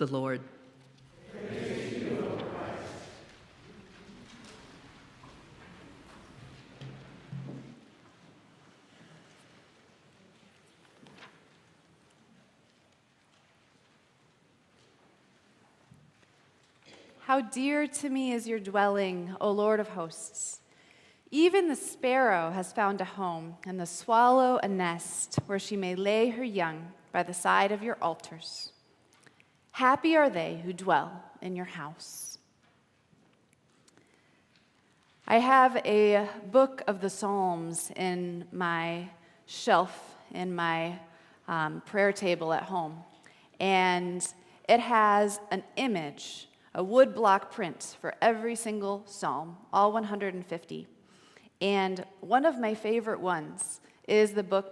the Lord. Praise to you, O Christ. How dear to me is your dwelling, O Lord of hosts. Even the sparrow has found a home, and the swallow a nest where she may lay her young by the side of your altars. Happy are they who dwell in your house. I have a book of the Psalms in my shelf in my prayer table at home, and it has an image, a wood block print for every single psalm, all 150. And one of my favorite ones is the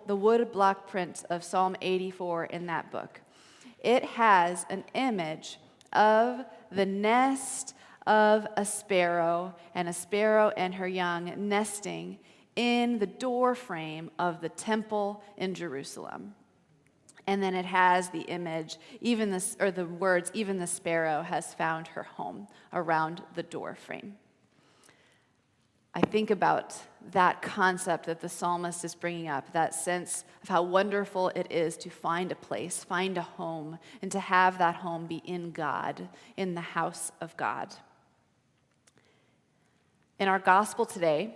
wood block print of Psalm 84 in that book. It has an image of the nest of a sparrow and her young nesting in the door frame of the temple in Jerusalem. And then it has the image, the words, even the sparrow has found her home around the door frame. I think about that concept that the psalmist is bringing up, that sense of how wonderful it is to find a place, find a home, and to have that home be in God, in the house of God. In our gospel today,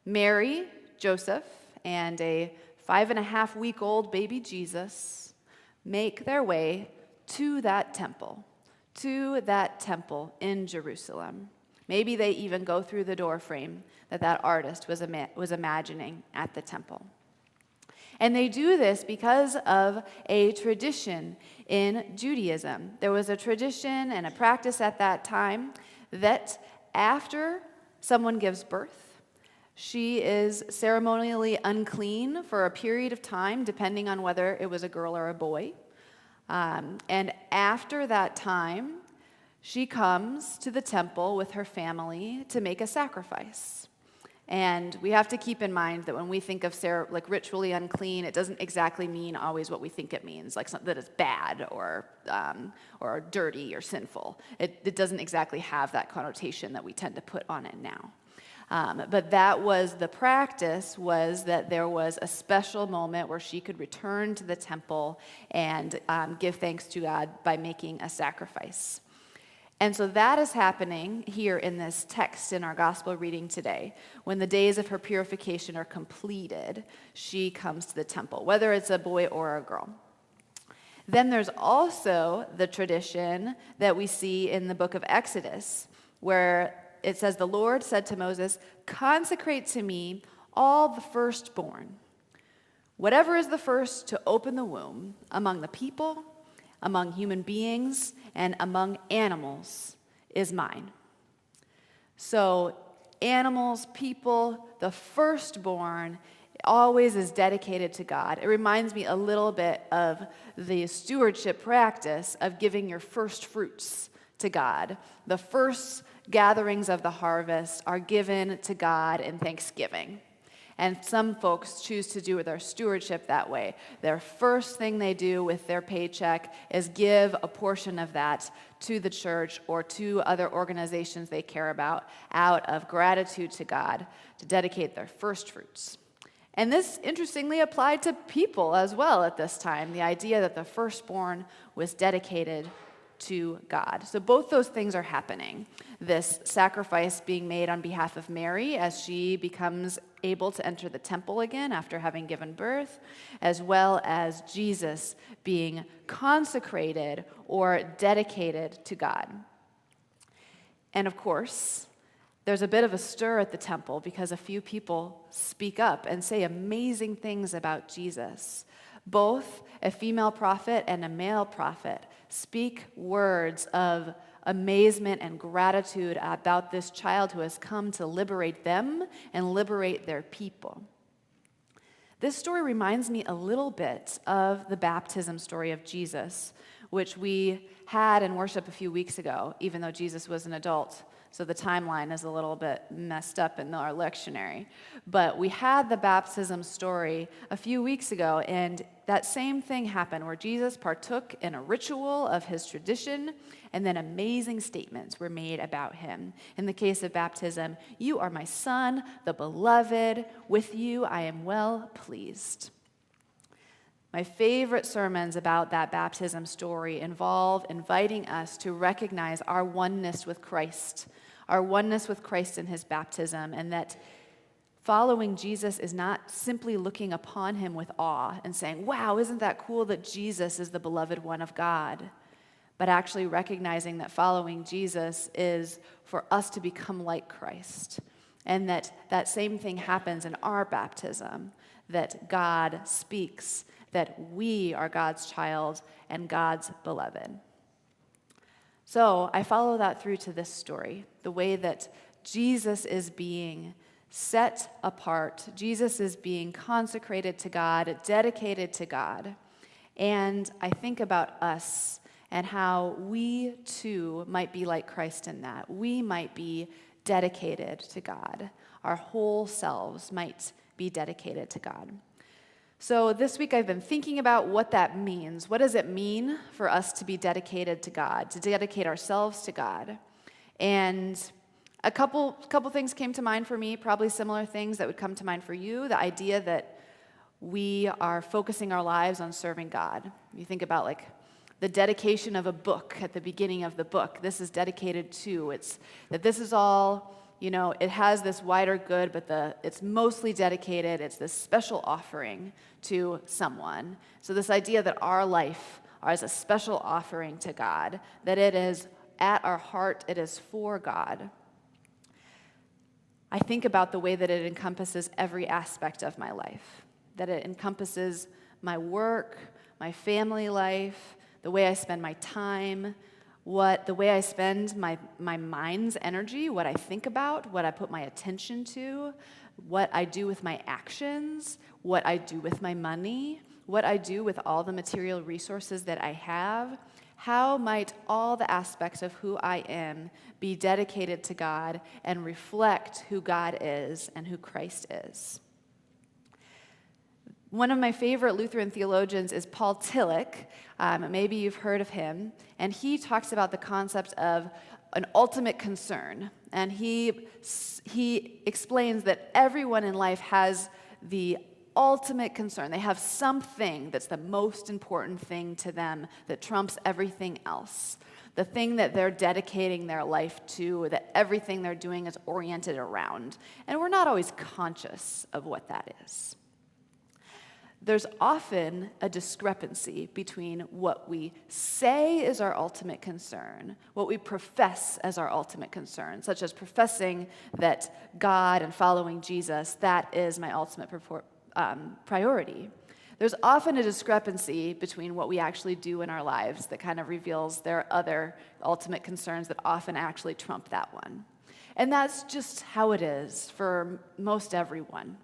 Mary, Joseph, and a 5.5-week-old baby Jesus make their way to that temple in Jerusalem. Maybe they even go through the doorframe that artist was imagining at the temple. And they do this because of a tradition in Judaism. There was a tradition and a practice at that time that after someone gives birth, she is ceremonially unclean for a period of time, depending on whether it was a girl or a boy. And after that time, she comes to the temple with her family to make a sacrifice. And we have to keep in mind that when we think of ritually unclean, it doesn't exactly mean always what we think it means, like something that is bad or dirty or sinful. It doesn't exactly have that connotation that we tend to put on it now. But that was the practice, was that there was a special moment where she could return to the temple and give thanks to God by making a sacrifice. And so that is happening here in this text in our gospel reading today. When the days of her purification are completed, she comes to the temple, whether it's a boy or a girl. Then there's also the tradition that we see in the book of Exodus, where it says, the Lord said to Moses, consecrate to me all the firstborn, whatever is the first to open the womb among the people, among human beings, and among animals is mine. So animals, people, the firstborn always is dedicated to God. It reminds me a little bit of the stewardship practice of giving your first fruits to God. The first gatherings of the harvest are given to God in thanksgiving. And some folks choose to do their stewardship that way. Their first thing they do with their paycheck is give a portion of that to the church or to other organizations they care about out of gratitude to God to dedicate their first fruits. And this, interestingly, applied to people as well at this time, the idea that the firstborn was dedicated to God. So both those things are happening. This sacrifice being made on behalf of Mary as she becomes able to enter the temple again after having given birth, as well as Jesus being consecrated or dedicated to God. And of course, there's a bit of a stir at the temple because a few people speak up and say amazing things about Jesus. Both a female prophet and a male prophet speak words of amazement and gratitude about this child who has come to liberate them and liberate their people. This story reminds me a little bit of the baptism story of Jesus, which we had in worship a few weeks ago, even though Jesus was an adult. So the timeline is a little bit messed up in our lectionary. But we had the baptism story a few weeks ago, and that same thing happened where Jesus partook in a ritual of his tradition, and then amazing statements were made about him. In the case of baptism, "You are my son, the beloved. With you I am well pleased." My favorite sermons about that baptism story involve inviting us to recognize our oneness with Christ in his baptism, and that following Jesus is not simply looking upon him with awe and saying, "Wow, isn't that cool that Jesus is the beloved one of God?" But actually recognizing that following Jesus is for us to become like Christ, and that same thing happens in our baptism, that God speaks, that we are God's child and God's beloved. So I follow that through to this story, the way that Jesus is being set apart. Jesus is being consecrated to God, dedicated to God. And I think about us and how we too might be like Christ in that. We might be dedicated to God. Our whole selves might be dedicated to God. So this week I've been thinking about what that means. What does it mean for us to be dedicated to God, to dedicate ourselves to God? And a couple things came to mind for me, probably similar things that would come to mind for you. The idea that we are focusing our lives on serving God. You think about like the dedication of a book at the beginning of the book. This is dedicated to. It's that this is all, it has this wider good, but it's mostly dedicated. It's this special offering to someone. So this idea that our life is a special offering to God, that it is at our heart, it is for God. I think about the way that it encompasses every aspect of my life, that it encompasses my work, my family life, the way I spend my time, the way I spend my mind's energy, what I think about, what I put my attention to, what I do with my actions, what I do with my money, what I do with all the material resources that I have. How might all the aspects of who I am be dedicated to God and reflect who God is and who Christ is? One of my favorite Lutheran theologians is Paul Tillich. Maybe you've heard of him. And he talks about the concept of an ultimate concern. And he explains that everyone in life has the ultimate concern. They have something that's the most important thing to them that trumps everything else. The thing that they're dedicating their life to, that everything they're doing is oriented around. And we're not always conscious of what that is. There's often a discrepancy between what we say is our ultimate concern, what we profess as our ultimate concern, such as professing that God and following Jesus, that is my ultimate priority. There's often a discrepancy between what we actually do in our lives that kind of reveals there are other ultimate concerns that often actually trump that one. And that's just how it is for most everyone.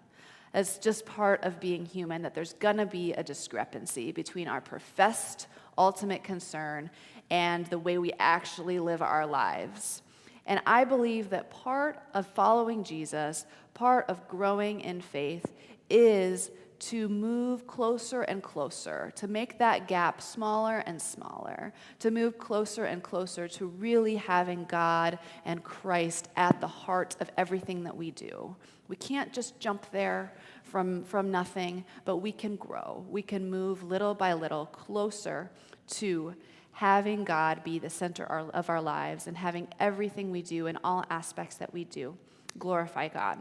It's just part of being human, that there's going to be a discrepancy between our professed ultimate concern and the way we actually live our lives. And I believe that part of following Jesus, part of growing in faith, is to move closer and closer, to make that gap smaller and smaller, to move closer and closer to really having God and Christ at the heart of everything that we do. We can't just jump there from nothing, but we can grow. We can move little by little closer to having God be the center of our lives and having everything we do in all aspects that we do glorify God.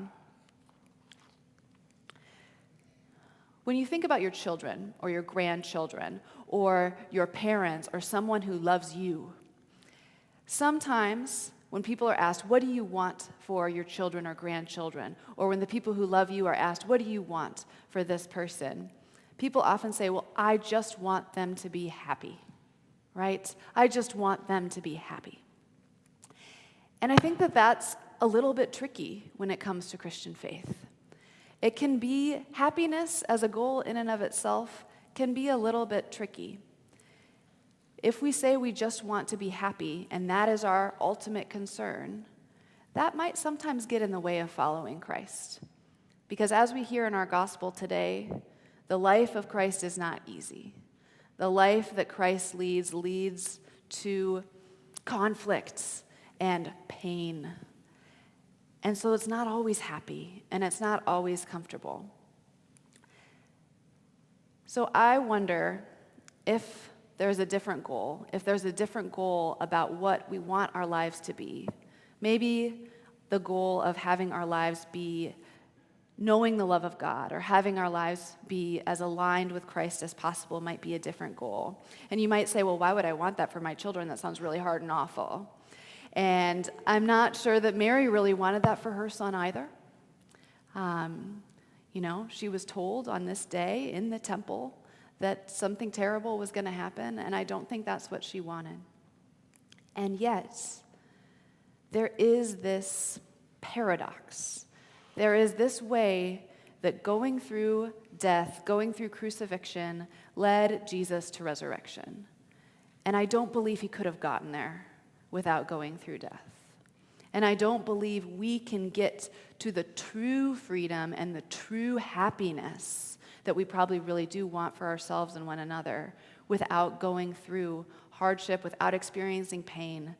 When you think about your children or your grandchildren or your parents or someone who loves you, sometimes when people are asked, what do you want for your children or grandchildren? Or when the people who love you are asked, what do you want for this person? People often say, well, I just want them to be happy, right? I just want them to be happy. And I think that that's a little bit tricky when it comes to Christian faith. It can be, happiness as a goal in and of itself can be a little bit tricky. If we say we just want to be happy and that is our ultimate concern, that might sometimes get in the way of following Christ. Because as we hear in our gospel today, The life of Christ is not easy. The life that Christ leads to conflicts and pain. And so it's not always happy, and it's not always comfortable. So I wonder if there's a different goal, about what we want our lives to be. Maybe the goal of having our lives be knowing the love of God, or having our lives be as aligned with Christ as possible might be a different goal. And you might say, well, why would I want that for my children? That sounds really hard and awful. And I'm not sure that Mary really wanted that for her son either. She was told on this day in the temple that something terrible was going to happen, and I don't think that's what she wanted. And yet, there is this paradox. There is this way that going through death, going through crucifixion, led Jesus to resurrection. And I don't believe he could have gotten there without going through death. And I don't believe we can get to the true freedom and the true happiness that we probably really do want for ourselves and one another without going through hardship, without experiencing pain.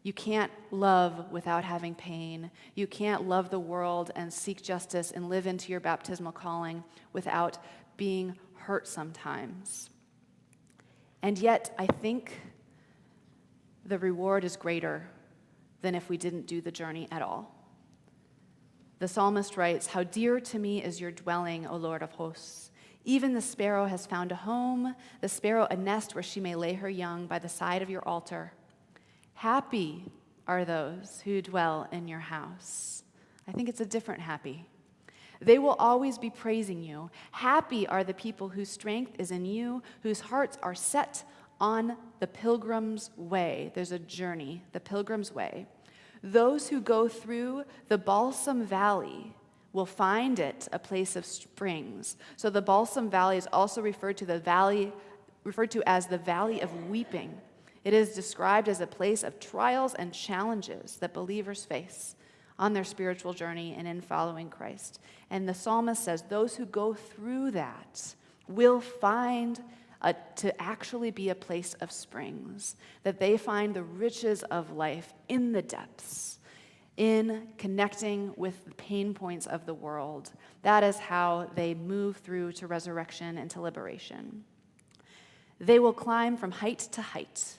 You can't love without having pain. You can't love the world and seek justice and live into your baptismal calling without being hurt sometimes. And yet, I think the reward is greater than if we didn't do the journey at all. The psalmist writes, "How dear to me is your dwelling, O Lord of hosts. Even the sparrow has found a home, the sparrow a nest where she may lay her young by the side of your altar. Happy are those who dwell in your house." I think it's a different happy. "They will always be praising you. Happy are the people whose strength is in you, whose hearts are set on the pilgrim's way." There's a journey, the pilgrim's way. "Those who go through the balsam valley will find it a place of springs." So the balsam valley is also referred to as the valley of weeping. It is described as a place of trials and challenges that believers face on their spiritual journey and in following Christ. And the psalmist says those who go through that will find to actually be a place of springs, that they find the riches of life in the depths, in connecting with the pain points of the world. That is how they move through to resurrection and to liberation. "They will climb from height to height."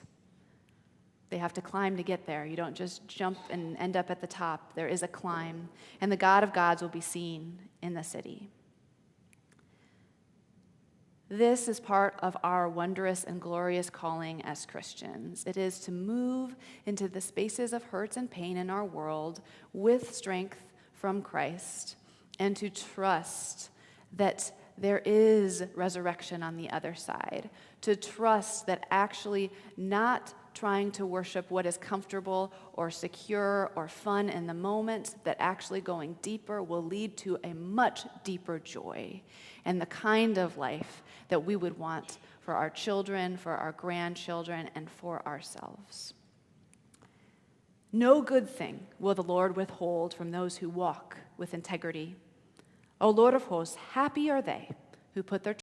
They have to climb to get there. You don't just jump and end up at the top. There is a climb. "And the God of gods will be seen in the city." This is part of our wondrous and glorious calling as Christians. It is to move into the spaces of hurts and pain in our world with strength from Christ, and to trust that there is resurrection on the other side. To trust that actually not trying to worship what is comfortable or secure or fun in the moment, that actually going deeper will lead to a much deeper joy and the kind of life that we would want for our children, for our grandchildren, and for ourselves. "No good thing will the Lord withhold from those who walk with integrity. O Lord of hosts, happy are they who put their